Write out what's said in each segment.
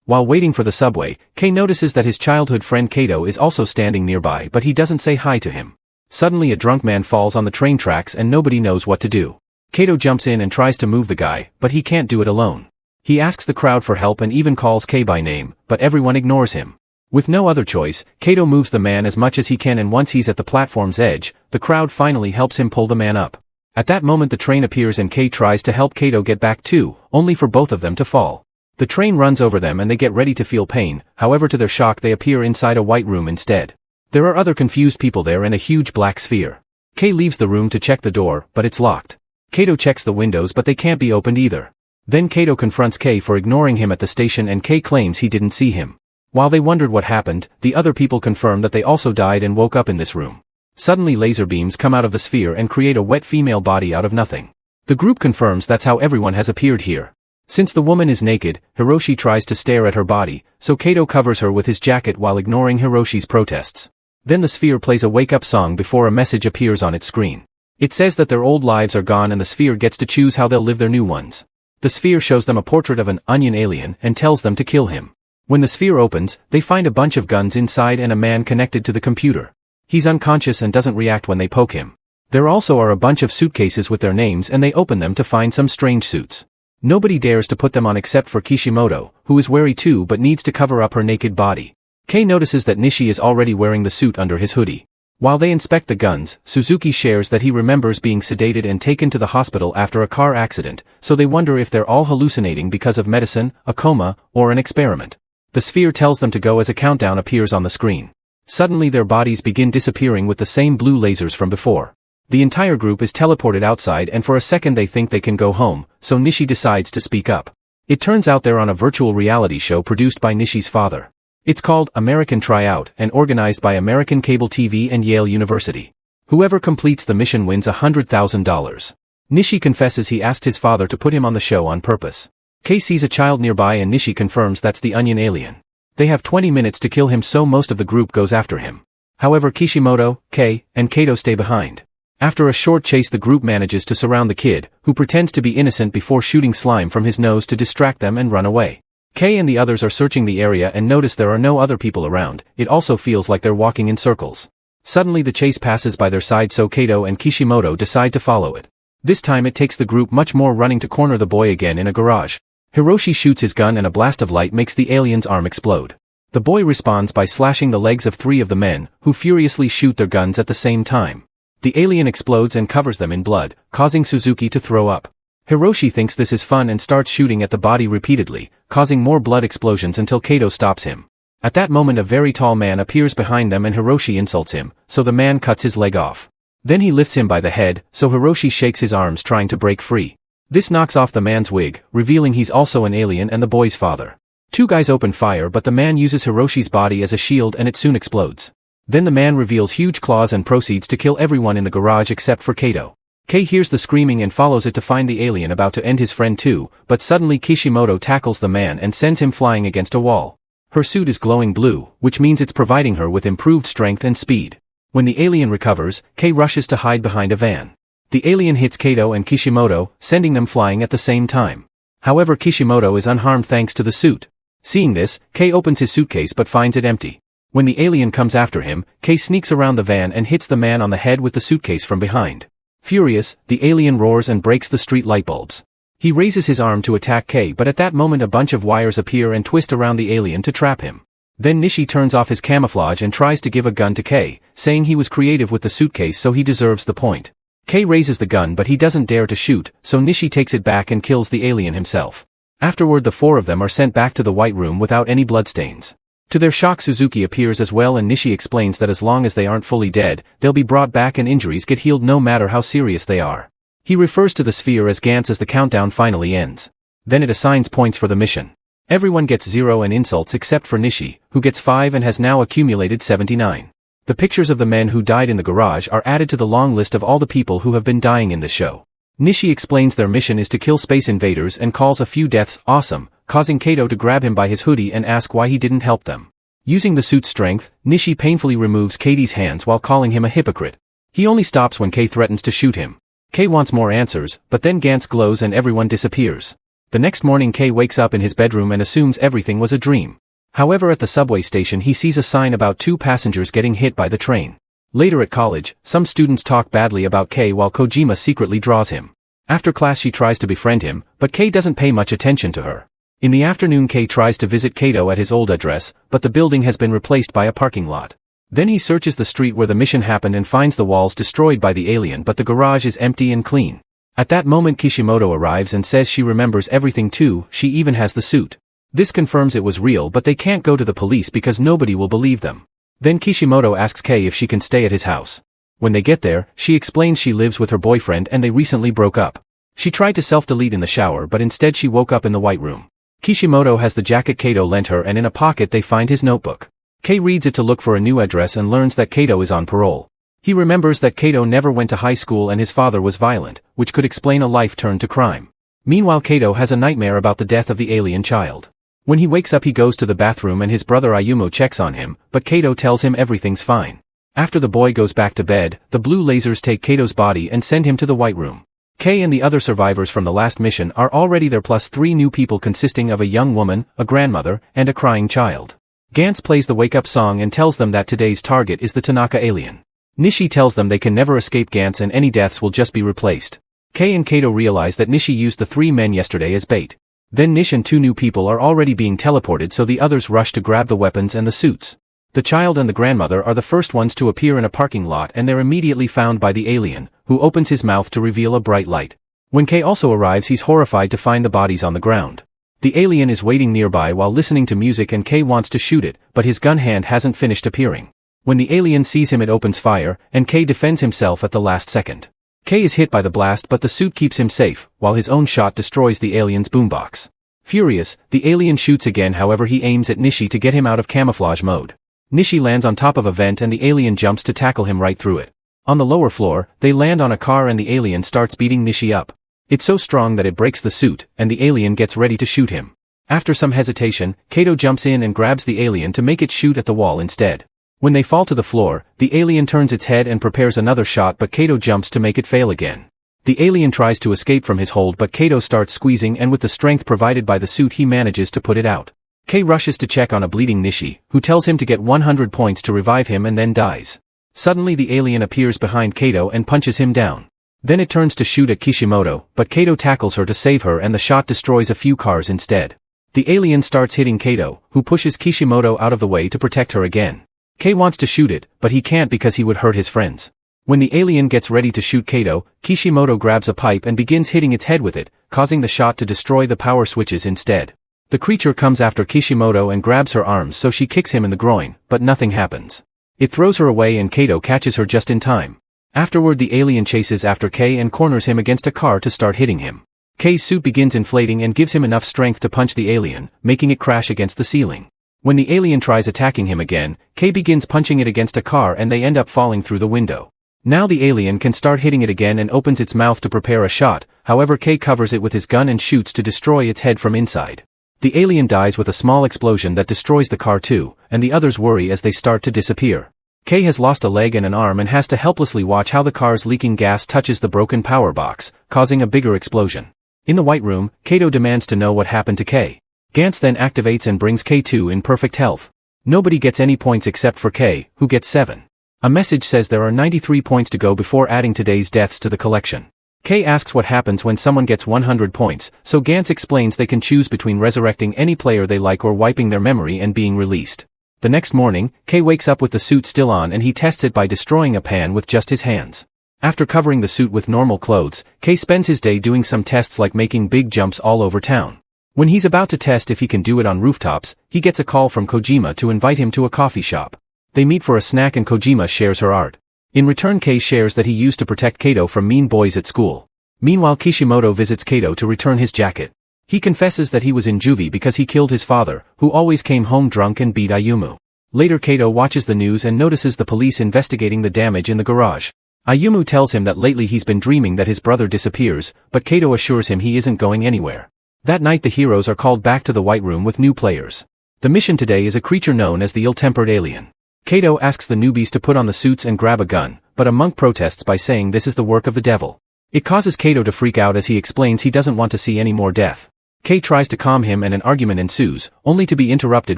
While waiting for the subway, Kei notices that his childhood friend Kato is also standing nearby, but he doesn't say hi to him. Suddenly a drunk man falls on the train tracks and nobody knows what to do. Kato jumps in and tries to move the guy, but he can't do it alone. He asks the crowd for help and even calls Kei by name, but everyone ignores him. With no other choice, Kato moves the man as much as he can, and once he's at the platform's edge, the crowd finally helps him pull the man up. At that moment the train appears and Kei tries to help Kato get back too, only for both of them to fall. The train runs over them and they get ready to feel pain, however to their shock they appear inside a white room instead. There are other confused people there and a huge black sphere. Kei leaves the room to check the door, but it's locked. Kato checks the windows but they can't be opened either. Then Kato confronts Kei for ignoring him at the station and Kei claims he didn't see him. While they wondered what happened, the other people confirm that they also died and woke up in this room. Suddenly laser beams come out of the sphere and create a wet female body out of nothing. The group confirms that's how everyone has appeared here. Since the woman is naked, Hiroshi tries to stare at her body, so Kato covers her with his jacket while ignoring Hiroshi's protests. Then the sphere plays a wake-up song before a message appears on its screen. It says that their old lives are gone and the sphere gets to choose how they'll live their new ones. The sphere shows them a portrait of an onion alien and tells them to kill him. When the sphere opens, they find a bunch of guns inside and a man connected to the computer. He's unconscious and doesn't react when they poke him. There also are a bunch of suitcases with their names and they open them to find some strange suits. Nobody dares to put them on except for Kishimoto, who is wary too but needs to cover up her naked body. Kei notices that Nishi is already wearing the suit under his hoodie. While they inspect the guns, Suzuki shares that he remembers being sedated and taken to the hospital after a car accident, so they wonder if they're all hallucinating because of medicine, a coma, or an experiment. The sphere tells them to go as a countdown appears on the screen. Suddenly their bodies begin disappearing with the same blue lasers from before. The entire group is teleported outside and for a second they think they can go home, so Nishi decides to speak up. It turns out they're on a virtual reality show produced by Nishi's father. It's called American Tryout and organized by American Cable TV and Yale University. Whoever completes the mission wins $100,000. Nishi confesses he asked his father to put him on the show on purpose. Kei sees a child nearby and Nishi confirms that's the onion alien. They have 20 minutes to kill him, so most of the group goes after him. However, Kishimoto, Kei, and Kato stay behind. After a short chase the group manages to surround the kid, who pretends to be innocent before shooting slime from his nose to distract them and run away. Kei and the others are searching the area and notice there are no other people around. It also feels like they're walking in circles. Suddenly the chase passes by their side, so Kato and Kishimoto decide to follow it. This time it takes the group much more running to corner the boy again in a garage. Hiroshi shoots his gun and a blast of light makes the alien's arm explode. The boy responds by slashing the legs of 3 of the men, who furiously shoot their guns at the same time. The alien explodes and covers them in blood, causing Suzuki to throw up. Hiroshi thinks this is fun and starts shooting at the body repeatedly, causing more blood explosions until Kato stops him. At that moment a very tall man appears behind them and Hiroshi insults him, so the man cuts his leg off. Then he lifts him by the head, so Hiroshi shakes his arms trying to break free. This knocks off the man's wig, revealing he's also an alien and the boy's father. 2 guys open fire but the man uses Hiroshi's body as a shield and it soon explodes. Then the man reveals huge claws and proceeds to kill everyone in the garage except for Kato. Kei hears the screaming and follows it to find the alien about to end his friend too, but suddenly Kishimoto tackles the man and sends him flying against a wall. Her suit is glowing blue, which means it's providing her with improved strength and speed. When the alien recovers, Kei rushes to hide behind a van. The alien hits Kato and Kishimoto, sending them flying at the same time. However, Kishimoto is unharmed thanks to the suit. Seeing this, Kei opens his suitcase but finds it empty. When the alien comes after him, Kei sneaks around the van and hits the man on the head with the suitcase from behind. Furious, the alien roars and breaks the street light bulbs. He raises his arm to attack Kei, but at that moment a bunch of wires appear and twist around the alien to trap him. Then Nishi turns off his camouflage and tries to give a gun to Kei, saying he was creative with the suitcase so he deserves the point. Kei raises the gun but he doesn't dare to shoot, so Nishi takes it back and kills the alien himself. Afterward the 4 of them are sent back to the White Room without any bloodstains. To their shock Suzuki appears as well and Nishi explains that as long as they aren't fully dead, they'll be brought back and injuries get healed no matter how serious they are. He refers to the sphere as Gantz as the countdown finally ends. Then it assigns points for the mission. Everyone gets 0 and insults except for Nishi, who gets 5 and has now accumulated 79. The pictures of the men who died in the garage are added to the long list of all the people who have been dying in this show. Nishi explains their mission is to kill space invaders and calls a few deaths awesome, causing Kato to grab him by his hoodie and ask why he didn't help them. Using the suit's strength, Nishi painfully removes Katie's hands while calling him a hypocrite. He only stops when Kei threatens to shoot him. Kei wants more answers, but then Gantz glows and everyone disappears. The next morning Kei wakes up in his bedroom and assumes everything was a dream. However, at the subway station he sees a sign about 2 passengers getting hit by the train. Later at college, some students talk badly about Kei while Kojima secretly draws him. After class she tries to befriend him, but Kei doesn't pay much attention to her. In the afternoon Kei tries to visit Kato at his old address, but the building has been replaced by a parking lot. Then he searches the street where the mission happened and finds the walls destroyed by the alien, but the garage is empty and clean. At that moment Kishimoto arrives and says she remembers everything too, she even has the suit. This confirms it was real, but they can't go to the police because nobody will believe them. Then Kishimoto asks Kei if she can stay at his house. When they get there, she explains she lives with her boyfriend and they recently broke up. She tried to self-delete in the shower, but instead she woke up in the white room. Kishimoto has the jacket Kato lent her, and in a pocket they find his notebook. Kei reads it to look for a new address and learns that Kato is on parole. He remembers that Kato never went to high school and his father was violent, which could explain a life turned to crime. Meanwhile Kato has a nightmare about the death of the alien child. When he wakes up he goes to the bathroom and his brother Ayumu checks on him, but Kato tells him everything's fine. After the boy goes back to bed, the blue lasers take Kato's body and send him to the white room. Kei and the other survivors from the last mission are already there, plus 3 new people consisting of a young woman, a grandmother, and a crying child. Gantz plays the wake-up song and tells them that today's target is the Tanaka Alien. Nishi tells them they can never escape Gantz and any deaths will just be replaced. Kei and Kato realize that Nishi used the 3 men yesterday as bait. Then Nish and 2 new people are already being teleported, so the others rush to grab the weapons and the suits. The child and the grandmother are the first ones to appear in a parking lot and they're immediately found by the alien, who opens his mouth to reveal a bright light. When Kei also arrives he's horrified to find the bodies on the ground. The alien is waiting nearby while listening to music and Kei wants to shoot it, but his gun hand hasn't finished appearing. When the alien sees him it opens fire, and Kei defends himself at the last second. Kei is hit by the blast but the suit keeps him safe, while his own shot destroys the alien's boombox. Furious, the alien shoots again, however he aims at Nishi to get him out of camouflage mode. Nishi lands on top of a vent and the alien jumps to tackle him right through it. On the lower floor, they land on a car and the alien starts beating Nishi up. It's so strong that it breaks the suit, and the alien gets ready to shoot him. After some hesitation, Kato jumps in and grabs the alien to make it shoot at the wall instead. When they fall to the floor, the alien turns its head and prepares another shot, but Kato jumps to make it fail again. The alien tries to escape from his hold, but Kato starts squeezing and with the strength provided by the suit he manages to put it out. Kei rushes to check on a bleeding Nishi, who tells him to get 100 points to revive him and then dies. Suddenly the alien appears behind Kato and punches him down. Then it turns to shoot at Kishimoto, but Kato tackles her to save her and the shot destroys a few cars instead. The alien starts hitting Kato, who pushes Kishimoto out of the way to protect her again. Kei wants to shoot it, but he can't because he would hurt his friends. When the alien gets ready to shoot Kato, Kishimoto grabs a pipe and begins hitting its head with it, causing the shot to destroy the power switches instead. The creature comes after Kishimoto and grabs her arms, so she kicks him in the groin, but nothing happens. It throws her away and Kato catches her just in time. Afterward the alien chases after Kei and corners him against a car to start hitting him. Kei's suit begins inflating and gives him enough strength to punch the alien, making it crash against the ceiling. When the alien tries attacking him again, Kei begins punching it against a car and they end up falling through the window. Now the alien can start hitting it again and opens its mouth to prepare a shot, however Kei covers it with his gun and shoots to destroy its head from inside. The alien dies with a small explosion that destroys the car too, and the others worry as they start to disappear. Kei has lost a leg and an arm and has to helplessly watch how the car's leaking gas touches the broken power box, causing a bigger explosion. In the white room, Kato demands to know what happened to Kei. Gantz then activates and brings Kei to in perfect health. Nobody gets any points except for Kei, who gets 7. A message says there are 93 points to go before adding today's deaths to the collection. Kei asks what happens when someone gets 100 points, so Gantz explains they can choose between resurrecting any player they like or wiping their memory and being released. The next morning, Kei wakes up with the suit still on and he tests it by destroying a pan with just his hands. After covering the suit with normal clothes, Kei spends his day doing some tests like making big jumps all over town. When he's about to test if he can do it on rooftops, he gets a call from Kojima to invite him to a coffee shop. They meet for a snack and Kojima shares her art. In return Kei shares that he used to protect Kato from mean boys at school. Meanwhile Kishimoto visits Kato to return his jacket. He confesses that he was in juvie because he killed his father, who always came home drunk and beat Ayumu. Later Kato watches the news and notices the police investigating the damage in the garage. Ayumu tells him that lately he's been dreaming that his brother disappears, but Kato assures him he isn't going anywhere. That night the heroes are called back to the White Room with new players. The mission today is a creature known as the ill-tempered alien. Kato asks the newbies to put on the suits and grab a gun, but a monk protests by saying this is the work of the devil. It causes Kato to freak out as he explains he doesn't want to see any more death. Kei tries to calm him and an argument ensues, only to be interrupted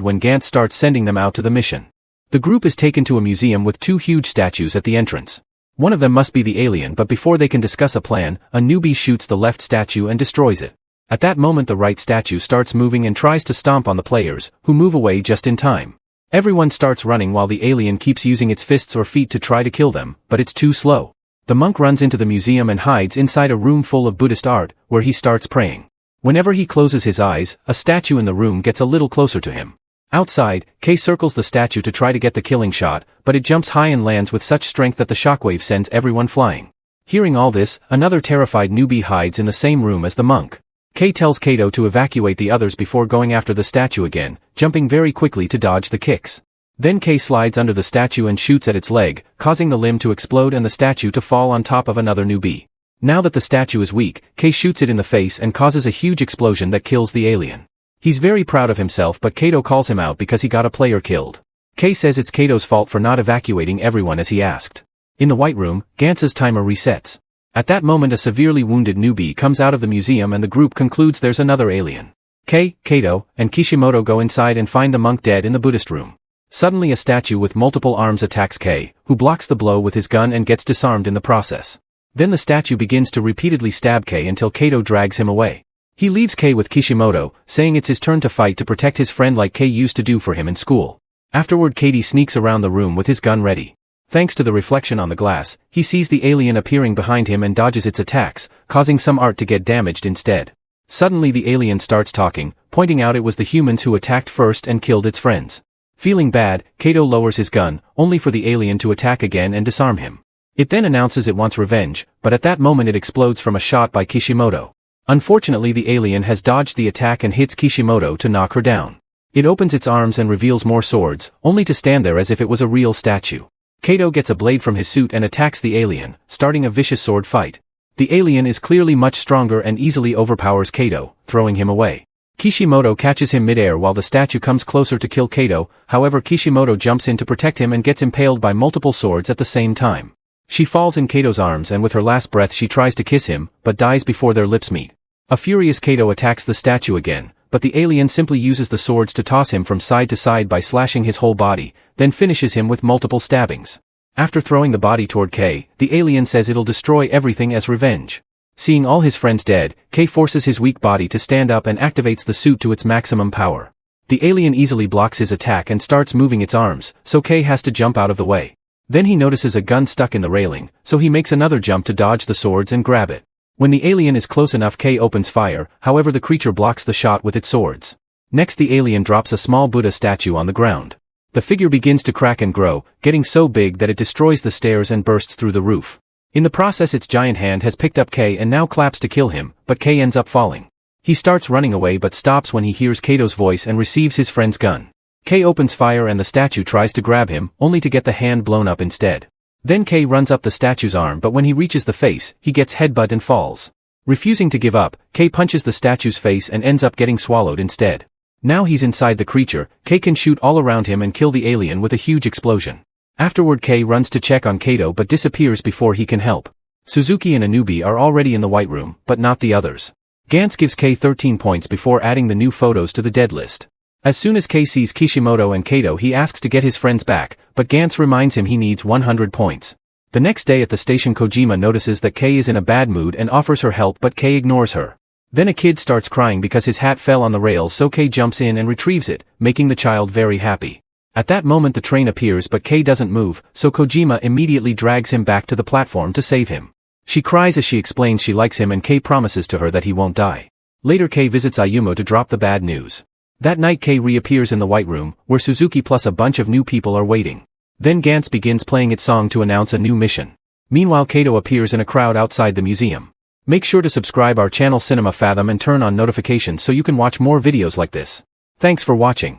when Gantz starts sending them out to the mission. The group is taken to a museum with 2 huge statues at the entrance. One of them must be the alien, but before they can discuss a plan, a newbie shoots the left statue and destroys it. At that moment the right statue starts moving and tries to stomp on the players, who move away just in time. Everyone starts running while the alien keeps using its fists or feet to try to kill them, but it's too slow. The monk runs into the museum and hides inside a room full of Buddhist art, where he starts praying. Whenever he closes his eyes, a statue in the room gets a little closer to him. Outside, Kei circles the statue to try to get the killing shot, but it jumps high and lands with such strength that the shockwave sends everyone flying. Hearing all this, another terrified newbie hides in the same room as the monk. Kei tells Kato to evacuate the others before going after the statue again, jumping very quickly to dodge the kicks. Then Kei slides under the statue and shoots at its leg, causing the limb to explode and the statue to fall on top of another newbie. Now that the statue is weak, Kei shoots it in the face and causes a huge explosion that kills the alien. He's very proud of himself, but Kato calls him out because he got a player killed. Kei says it's Kato's fault for not evacuating everyone as he asked. In the White Room, Gantz's timer resets. At that moment a severely wounded newbie comes out of the museum and the group concludes there's another alien. Kei, Kato, and Kishimoto go inside and find the monk dead in the Buddhist room. Suddenly a statue with multiple arms attacks Kei, who blocks the blow with his gun and gets disarmed in the process. Then the statue begins to repeatedly stab Kei until Kato drags him away. He leaves Kei with Kishimoto, saying it's his turn to fight to protect his friend like Kei used to do for him in school. Afterward Katie sneaks around the room with his gun ready. Thanks to the reflection on the glass, he sees the alien appearing behind him and dodges its attacks, causing some art to get damaged instead. Suddenly the alien starts talking, pointing out it was the humans who attacked first and killed its friends. Feeling bad, Kato lowers his gun, only for the alien to attack again and disarm him. It then announces it wants revenge, but at that moment it explodes from a shot by Kishimoto. Unfortunately the alien has dodged the attack and hits Kishimoto to knock her down. It opens its arms and reveals more swords, only to stand there as if it was a real statue. Kato gets a blade from his suit and attacks the alien, starting a vicious sword fight. The alien is clearly much stronger and easily overpowers Kato, throwing him away. Kishimoto catches him midair while the statue comes closer to kill Kato, however Kishimoto jumps in to protect him and gets impaled by multiple swords at the same time. She falls in Kato's arms and with her last breath she tries to kiss him, but dies before their lips meet. A furious Kato attacks the statue again, but the alien simply uses the swords to toss him from side to side by slashing his whole body, then finishes him with multiple stabbings. After throwing the body toward Kei, the alien says it'll destroy everything as revenge. Seeing all his friends dead, Kei forces his weak body to stand up and activates the suit to its maximum power. The alien easily blocks his attack and starts moving its arms, so Kei has to jump out of the way. Then he notices a gun stuck in the railing, so he makes another jump to dodge the swords and grab it. When the alien is close enough Kei opens fire, however the creature blocks the shot with its swords. Next the alien drops a small Buddha statue on the ground. The figure begins to crack and grow, getting so big that it destroys the stairs and bursts through the roof. In the process its giant hand has picked up Kei and now claps to kill him, but Kei ends up falling. He starts running away but stops when he hears Kato's voice and receives his friend's gun. Kei opens fire and the statue tries to grab him, only to get the hand blown up instead. Then Kei runs up the statue's arm but when he reaches the face, he gets headbutt and falls. Refusing to give up, Kei punches the statue's face and ends up getting swallowed instead. Now he's inside the creature, Kei can shoot all around him and kill the alien with a huge explosion. Afterward Kei runs to check on Kato but disappears before he can help. Suzuki and Anubi are already in the White Room, but not the others. Gantz gives Kei 13 points before adding the new photos to the dead list. As soon as Kei sees Kishimoto and Kato he asks to get his friends back, but Gantz reminds him he needs 100 points. The next day at the station Kojima notices that Kei is in a bad mood and offers her help but Kei ignores her. Then a kid starts crying because his hat fell on the rails so Kei jumps in and retrieves it, making the child very happy. At that moment the train appears but Kei doesn't move, so Kojima immediately drags him back to the platform to save him. She cries as she explains she likes him and Kei promises to her that he won't die. Later Kei visits Ayumu to drop the bad news. That night Kei reappears in the White Room, where Suzuki plus a bunch of new people are waiting. Then Gantz begins playing its song to announce a new mission. Meanwhile Kato appears in a crowd outside the museum. Make sure to subscribe our channel Cinema Fathom and turn on notifications so you can watch more videos like this. Thanks for watching.